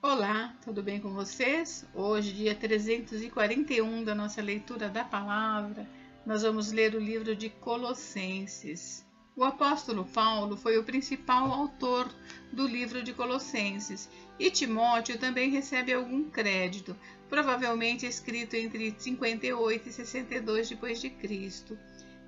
Olá, tudo bem com vocês? Hoje, dia 341 da nossa leitura da palavra, nós vamos ler o livro de Colossenses. O apóstolo Paulo foi o principal autor do livro de Colossenses e Timóteo também recebe algum crédito, provavelmente escrito entre 58 e 62 depois de Cristo.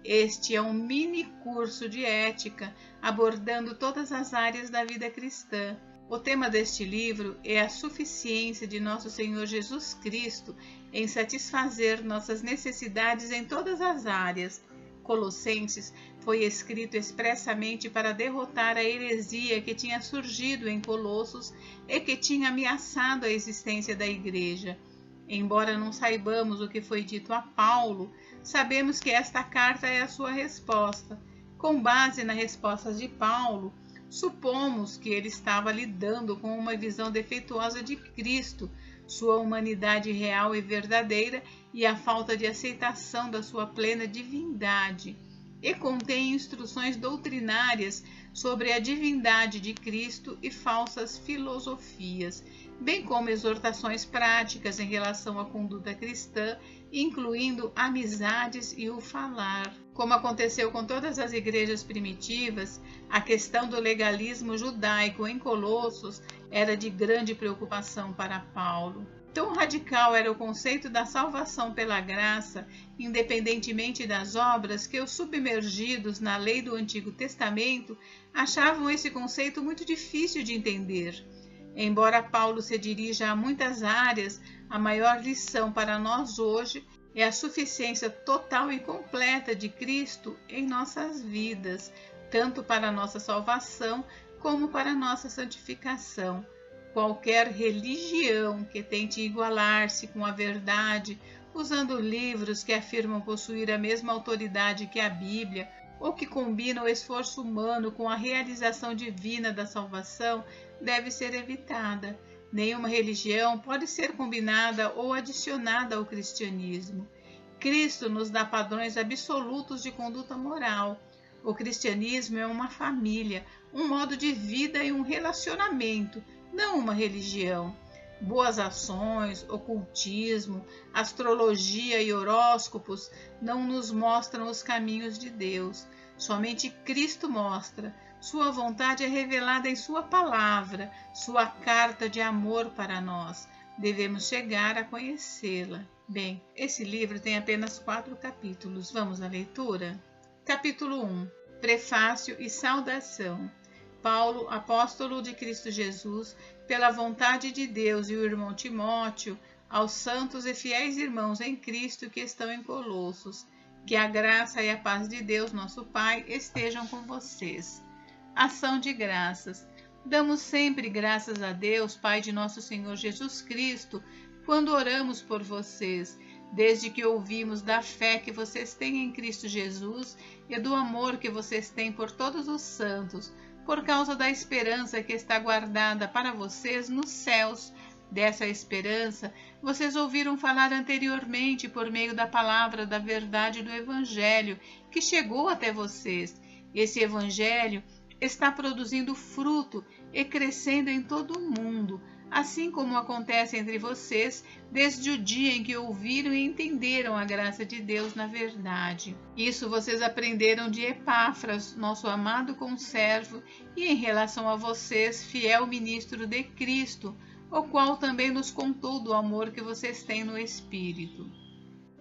Este é um mini curso de ética abordando todas as áreas da vida cristã. O tema deste livro é a suficiência de nosso Senhor Jesus Cristo em satisfazer nossas necessidades em todas as áreas. Colossenses foi escrito expressamente para derrotar a heresia que tinha surgido em Colossos e que tinha ameaçado a existência da igreja. Embora não saibamos o que foi dito a Paulo, sabemos que esta carta é a sua resposta. Com base nas respostas de Paulo, supomos que ele estava lidando com uma visão defeituosa de Cristo, sua humanidade real e verdadeira e a falta de aceitação da sua plena divindade, e contém instruções doutrinárias sobre a divindade de Cristo e falsas filosofias, bem como exortações práticas em relação à conduta cristã, incluindo amizades e o falar. Como aconteceu com todas as igrejas primitivas, a questão do legalismo judaico em Colossos era de grande preocupação para Paulo. Tão radical era o conceito da salvação pela graça, independentemente das obras, que os submergidos na lei do Antigo Testamento achavam esse conceito muito difícil de entender. Embora Paulo se dirija a muitas áreas, a maior lição para nós hoje é a suficiência total e completa de Cristo em nossas vidas, tanto para a nossa salvação como para a nossa santificação. Qualquer religião que tente igualar-se com a verdade, usando livros que afirmam possuir a mesma autoridade que a Bíblia, ou que combinam o esforço humano com a realização divina da salvação, deve ser evitada. Nenhuma religião pode ser combinada ou adicionada ao cristianismo. Cristo nos dá padrões absolutos de conduta moral. O cristianismo é uma família, um modo de vida e um relacionamento, não uma religião. Boas ações, ocultismo, astrologia e horóscopos não nos mostram os caminhos de Deus. Somente Cristo mostra. Sua vontade é revelada em sua palavra, sua carta de amor para nós. Devemos chegar a conhecê-la. Bem, esse livro tem apenas 4 capítulos. Vamos à leitura? Capítulo 1. Prefácio e saudação. Paulo, apóstolo de Cristo Jesus, pela vontade de Deus, e o irmão Timóteo, aos santos e fiéis irmãos em Cristo que estão em Colossos. Que a graça e a paz de Deus, nosso Pai, estejam com vocês. Ação de graças. Damos sempre graças a Deus, Pai de nosso Senhor Jesus Cristo, quando oramos por vocês, desde que ouvimos da fé que vocês têm em Cristo Jesus e do amor que vocês têm por todos os santos, por causa da esperança que está guardada para vocês nos céus. Dessa esperança, vocês ouviram falar anteriormente por meio da palavra da verdade do Evangelho, que chegou até vocês. Esse Evangelho está produzindo fruto e crescendo em todo o mundo, assim como acontece entre vocês desde o dia em que ouviram e entenderam a graça de Deus na verdade. Isso vocês aprenderam de Epáfras, nosso amado conservo, e em relação a vocês, fiel ministro de Cristo, o qual também nos contou do amor que vocês têm no Espírito.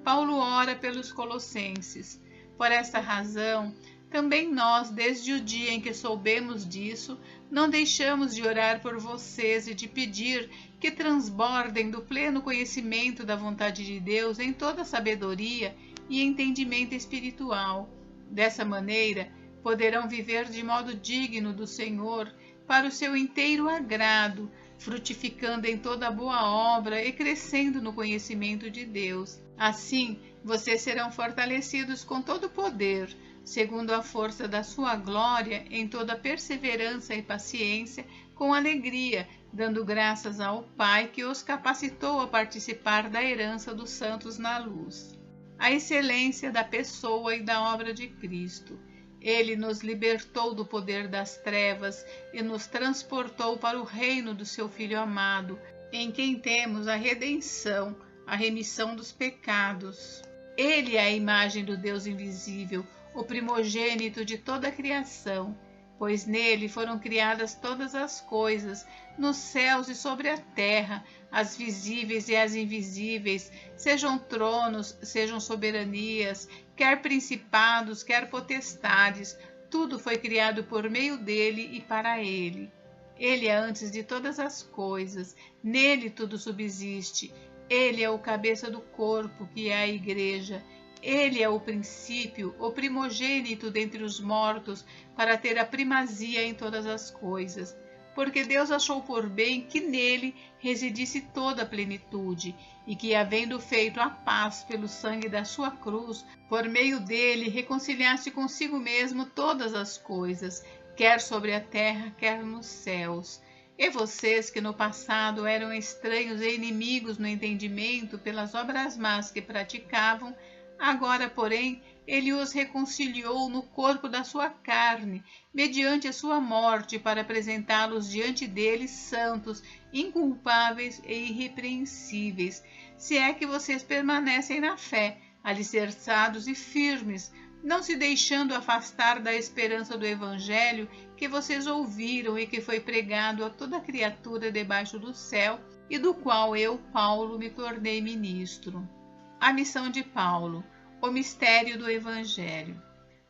Paulo ora pelos colossenses. Por esta razão, também nós, desde o dia em que soubemos disso, não deixamos de orar por vocês e de pedir que transbordem do pleno conhecimento da vontade de Deus em toda sabedoria e entendimento espiritual. Dessa maneira, poderão viver de modo digno do Senhor, para o seu inteiro agrado, frutificando em toda boa obra e crescendo no conhecimento de Deus. Assim, vocês serão fortalecidos com todo o poder, segundo a força da sua glória, em toda perseverança e paciência, com alegria, dando graças ao Pai que os capacitou a participar da herança dos santos na luz. A excelência da pessoa e da obra de Cristo. Ele nos libertou do poder das trevas e nos transportou para o reino do seu Filho amado, em quem temos a redenção, a remissão dos pecados. Ele é a imagem do Deus invisível, o primogênito de toda a criação, pois nele foram criadas todas as coisas, nos céus e sobre a terra, as visíveis e as invisíveis, sejam tronos, sejam soberanias, quer principados, quer potestades, tudo foi criado por meio dele e para ele. Ele é antes de todas as coisas, nele tudo subsiste. Ele é o cabeça do corpo, que é a Igreja. Ele é o princípio, o primogênito dentre os mortos, para ter a primazia em todas as coisas. Porque Deus achou por bem que nele residisse toda a plenitude, e que, havendo feito a paz pelo sangue da sua cruz, por meio dele reconciliasse consigo mesmo todas as coisas, quer sobre a terra, quer nos céus. E vocês, que no passado eram estranhos e inimigos no entendimento pelas obras más que praticavam, agora, porém, ele os reconciliou no corpo da sua carne, mediante a sua morte, para apresentá-los diante dele santos, inculpáveis e irrepreensíveis, se é que vocês permanecem na fé, alicerçados e firmes, não se deixando afastar da esperança do Evangelho que vocês ouviram e que foi pregado a toda criatura debaixo do céu, e do qual eu, Paulo, me tornei ministro. A missão de Paulo, o mistério do Evangelho.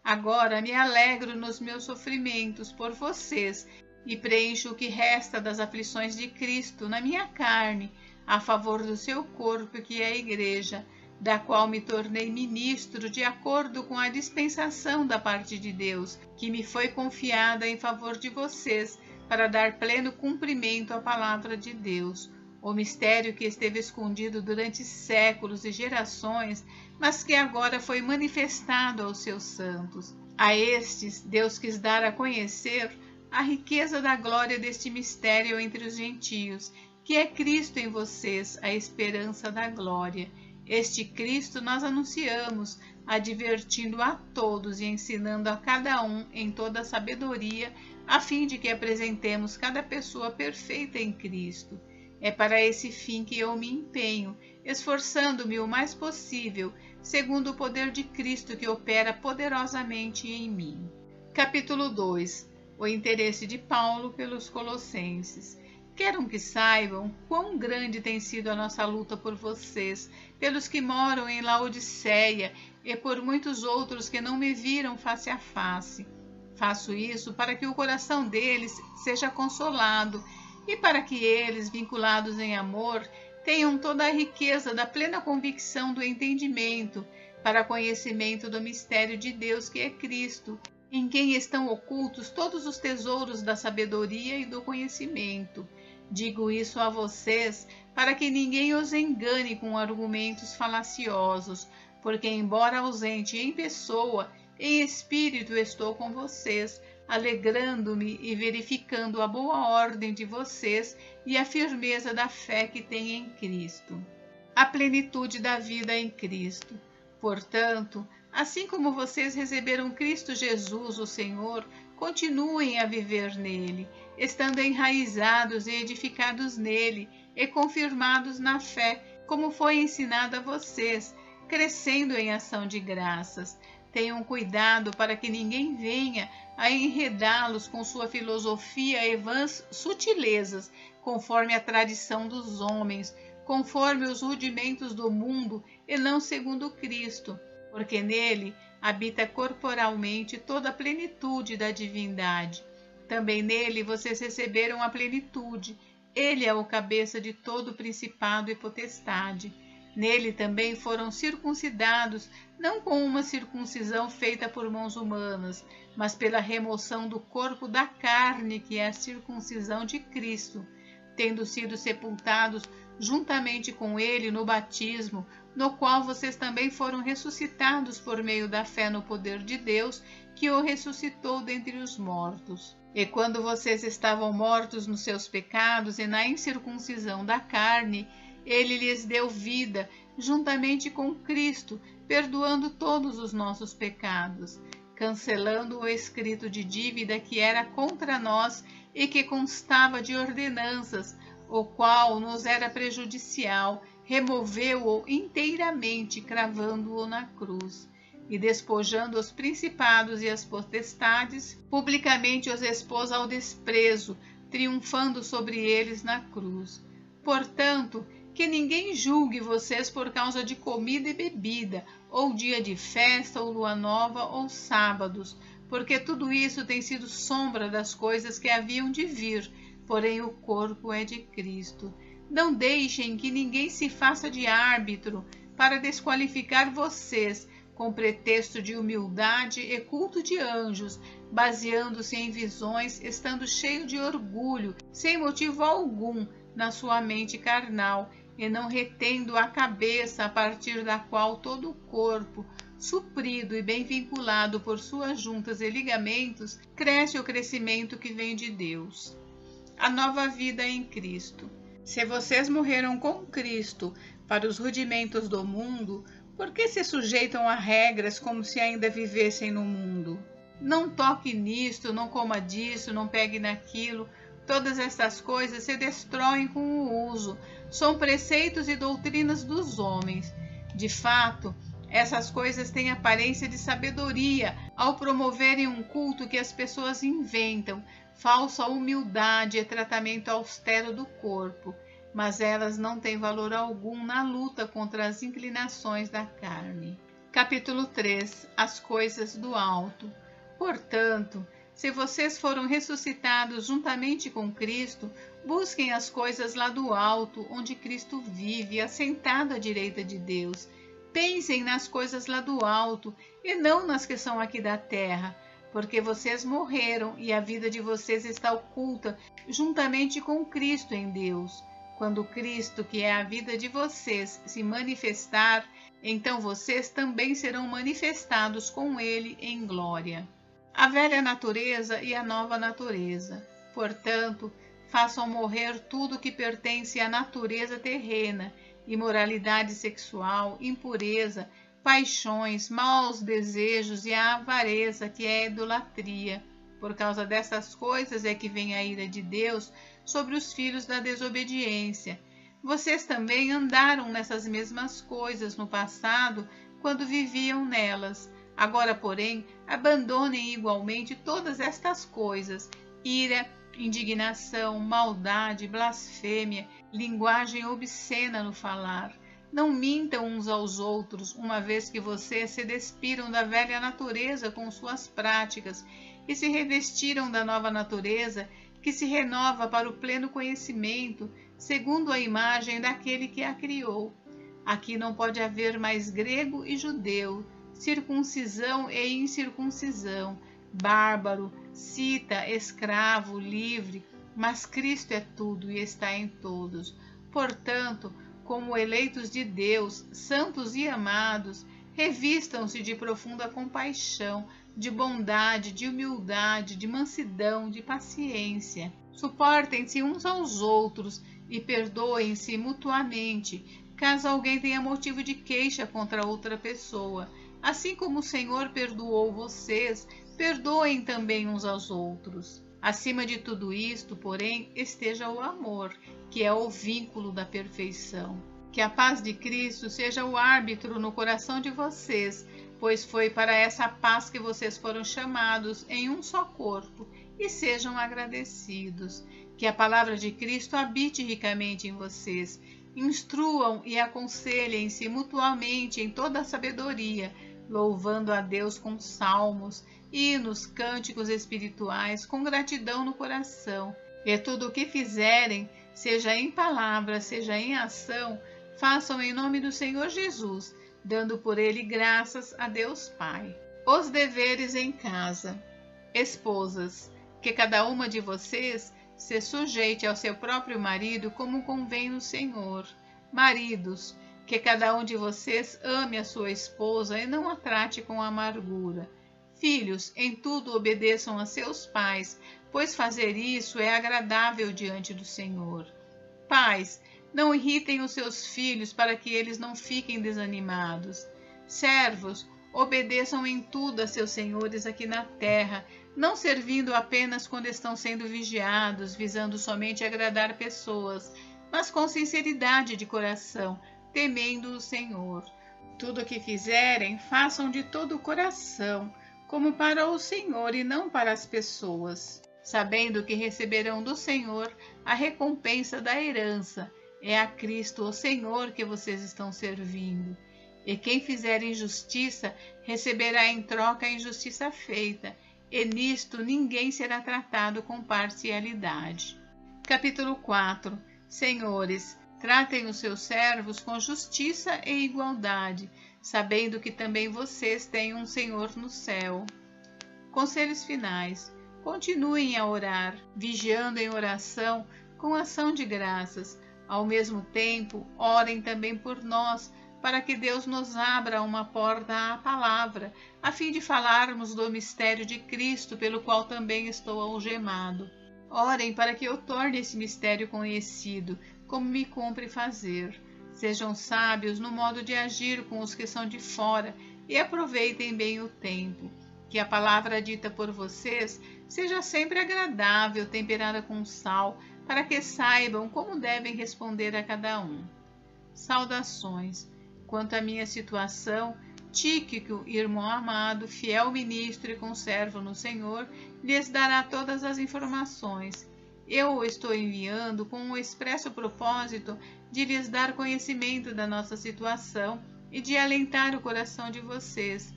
Agora me alegro nos meus sofrimentos por vocês e preencho o que resta das aflições de Cristo na minha carne, a favor do seu corpo, que é a Igreja, da qual me tornei ministro de acordo com a dispensação da parte de Deus, que me foi confiada em favor de vocês, para dar pleno cumprimento à palavra de Deus, o mistério que esteve escondido durante séculos e gerações, mas que agora foi manifestado aos seus santos. A estes Deus quis dar a conhecer a riqueza da glória deste mistério entre os gentios, que é Cristo em vocês, a esperança da glória. Este Cristo nós anunciamos, advertindo a todos e ensinando a cada um em toda a sabedoria, a fim de que apresentemos cada pessoa perfeita em Cristo. É para esse fim que eu me empenho, esforçando-me o mais possível, segundo o poder de Cristo que opera poderosamente em mim. Capítulo 2. O interesse de Paulo pelos Colossenses. Quero que saibam quão grande tem sido a nossa luta por vocês, pelos que moram em Laodiceia e por muitos outros que não me viram face a face. Faço isso para que o coração deles seja consolado e para que eles, vinculados em amor, tenham toda a riqueza da plena convicção do entendimento, para conhecimento do mistério de Deus que é Cristo, em quem estão ocultos todos os tesouros da sabedoria e do conhecimento. Digo isso a vocês para que ninguém os engane com argumentos falaciosos, porque, embora ausente em pessoa, em espírito estou com vocês, alegrando-me e verificando a boa ordem de vocês e a firmeza da fé que têm em Cristo. A plenitude da vida em Cristo. Portanto, assim como vocês receberam Cristo Jesus, o Senhor, continuem a viver nele, estando enraizados e edificados nele e confirmados na fé, como foi ensinado a vocês, crescendo em ação de graças. Tenham cuidado para que ninguém venha a enredá-los com sua filosofia e vãs sutilezas, conforme a tradição dos homens, conforme os rudimentos do mundo e não segundo Cristo, porque nele habita corporalmente toda a plenitude da divindade. Também nele vocês receberam a plenitude. Ele é o cabeça de todo principado e potestade. Nele também foram circuncidados, não com uma circuncisão feita por mãos humanas, mas pela remoção do corpo da carne, que é a circuncisão de Cristo, tendo sido sepultados juntamente com ele no batismo, no qual vocês também foram ressuscitados por meio da fé no poder de Deus, que o ressuscitou dentre os mortos. E quando vocês estavam mortos nos seus pecados e na incircuncisão da carne, ele lhes deu vida, juntamente com Cristo, perdoando todos os nossos pecados. cancelando o escrito de dívida que era contra nós e que constava de ordenanças, o qual nos era prejudicial, removeu-o inteiramente, cravando-o na cruz. E despojando os principados e as potestades, publicamente os expôs ao desprezo, triunfando sobre eles na cruz. Portanto, que ninguém julgue vocês por causa de comida e bebida, ou dia de festa, ou lua nova, ou sábados, porque tudo isso tem sido sombra das coisas que haviam de vir, porém o corpo é de Cristo. Não deixem que ninguém se faça de árbitro para desqualificar vocês, com pretexto de humildade e culto de anjos, baseando-se em visões, estando cheio de orgulho, sem motivo algum, na sua mente carnal, e não retendo a cabeça, a partir da qual todo o corpo, suprido e bem vinculado por suas juntas e ligamentos, cresce o crescimento que vem de Deus. A nova vida em Cristo. Se vocês morreram com Cristo para os rudimentos do mundo, por que se sujeitam a regras como se ainda vivessem no mundo? Não toque nisto, não coma disso, não pegue naquilo. Todas estas coisas se destroem com o uso. São preceitos e doutrinas dos homens. De fato, essas coisas têm aparência de sabedoria ao promoverem um culto que as pessoas inventam, falsa humildade e tratamento austero do corpo. Mas elas não têm valor algum na luta contra as inclinações da carne. Capítulo 3. As coisas do alto. Portanto, se vocês foram ressuscitados juntamente com Cristo, busquem as coisas lá do alto, onde Cristo vive, assentado à direita de Deus. Pensem nas coisas lá do alto, e não nas que são aqui da terra, porque vocês morreram e a vida de vocês está oculta juntamente com Cristo em Deus. Quando Cristo, que é a vida de vocês, se manifestar, então vocês também serão manifestados com Ele em glória. A velha natureza e a nova natureza. Portanto, façam morrer tudo que pertence à natureza terrena, imoralidade sexual, impureza, paixões, maus desejos e a avareza, que é a idolatria. Por causa dessas coisas é que vem a ira de Deus sobre os filhos da desobediência. Vocês também andaram nessas mesmas coisas no passado, quando viviam nelas. Agora, porém, abandonem igualmente todas estas coisas: ira, indignação, maldade, blasfêmia, linguagem obscena no falar. Não mintam uns aos outros, uma vez que vocês se despiram da velha natureza com suas práticas e se revestiram da nova natureza, que se renova para o pleno conhecimento, segundo a imagem daquele que a criou. Aqui não pode haver mais grego e judeu, circuncisão e incircuncisão, bárbaro, cita, escravo, livre, mas Cristo é tudo e está em todos. Portanto, como eleitos de Deus, santos e amados, revistam-se de profunda compaixão, de bondade, de humildade, de mansidão, de paciência. Suportem-se uns aos outros e perdoem-se mutuamente, caso alguém tenha motivo de queixa contra outra pessoa. Assim como o Senhor perdoou vocês, perdoem também uns aos outros. Acima de tudo isto, porém, esteja o amor, que é o vínculo da perfeição. Que a paz de Cristo seja o árbitro no coração de vocês, pois foi para essa paz que vocês foram chamados em um só corpo, e sejam agradecidos. Que a palavra de Cristo habite ricamente em vocês. Instruam e aconselhem-se mutuamente em toda a sabedoria, louvando a Deus com salmos, hinos, cânticos espirituais, com gratidão no coração. E tudo o que fizerem, seja em palavra, seja em ação, façam em nome do Senhor Jesus, dando por ele graças a Deus Pai. Os deveres em casa. Esposas, que cada uma de vocês se sujeite ao seu próprio marido como convém no Senhor. Maridos, que cada um de vocês ame a sua esposa e não a trate com amargura. Filhos, em tudo obedeçam a seus pais, pois fazer isso é agradável diante do Senhor. Pais, não irritem os seus filhos para que eles não fiquem desanimados. Servos, Obedeçam em tudo a seus senhores aqui na terra, não servindo apenas quando estão sendo vigiados, visando somente agradar pessoas, mas com sinceridade de coração, temendo o Senhor. Tudo o que fizerem, façam de todo o coração, como para o Senhor e não para as pessoas, sabendo que receberão do Senhor a recompensa da herança. É a Cristo, o Senhor, que vocês estão servindo. E quem fizer injustiça, receberá em troca a injustiça feita, e nisto ninguém será tratado com parcialidade. Capítulo 4. Senhores, tratem os seus servos com justiça e igualdade, sabendo que também vocês têm um Senhor no céu. Conselhos finais. Continuem a orar, vigiando em oração com ação de graças. Ao mesmo tempo, orem também por nós, para que Deus nos abra uma porta à palavra, a fim de falarmos do mistério de Cristo, pelo qual também estou algemado. Orem para que eu torne esse mistério conhecido, como me cumpre fazer. Sejam sábios no modo de agir com os que são de fora e aproveitem bem o tempo. Que a palavra dita por vocês seja sempre agradável, temperada com sal, para que saibam como devem responder a cada um. Saudações. Quanto à minha situação, Tíquico, irmão amado, fiel ministro e conservo no Senhor, lhes dará todas as informações. Eu o estou enviando com o expresso propósito de lhes dar conhecimento da nossa situação e de alentar o coração de vocês.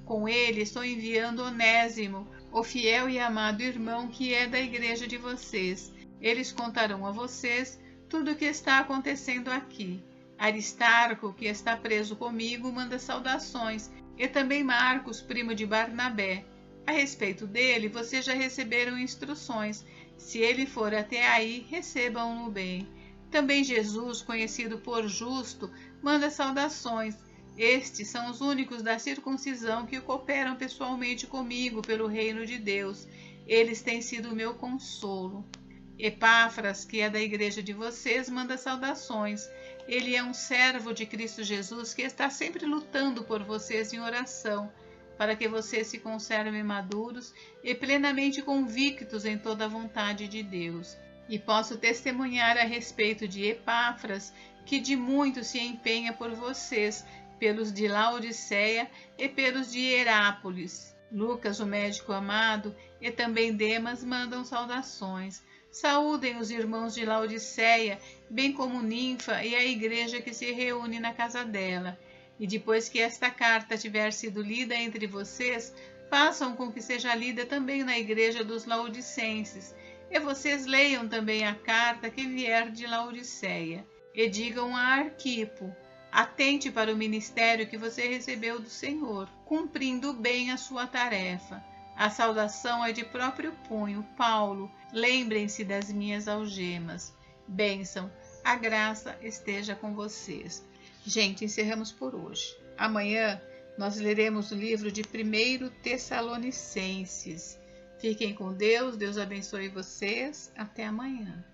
Com ele estou enviando Onésimo, o fiel e amado irmão que é da igreja de vocês. Eles contarão a vocês tudo o que está acontecendo aqui. Aristarco, que está preso comigo, manda saudações, e também Marcos, primo de Barnabé. A respeito dele, vocês já receberam instruções. Se ele for até aí, recebam-no bem. Também Jesus, conhecido por Justo, manda saudações. Estes são os únicos da circuncisão que cooperam pessoalmente comigo pelo reino de Deus. Eles têm sido o meu consolo. Epáfras, que é da igreja de vocês, manda saudações. Ele é um servo de Cristo Jesus que está sempre lutando por vocês em oração, para que vocês se conservem maduros e plenamente convictos em toda a vontade de Deus. E posso testemunhar a respeito de Epáfras, que de muito se empenha por vocês, pelos de Laodiceia e pelos de Herápolis. Lucas, o médico amado, e também Demas mandam saudações. Saúdem os irmãos de Laodiceia, bem como Ninfa e a igreja que se reúne na casa dela. E depois que esta carta tiver sido lida entre vocês, façam com que seja lida também na igreja dos laodicenses. E vocês leiam também a carta que vier de Laodiceia. E digam a Arquipo: atente para o ministério que você recebeu do Senhor, cumprindo bem a sua tarefa. A saudação é de próprio punho, Paulo. Lembrem-se das minhas algemas. Bênção, a graça esteja com vocês. Gente, encerramos por hoje. Amanhã nós leremos o livro de 1 Tessalonicenses. Fiquem com Deus, Deus abençoe vocês. Até amanhã.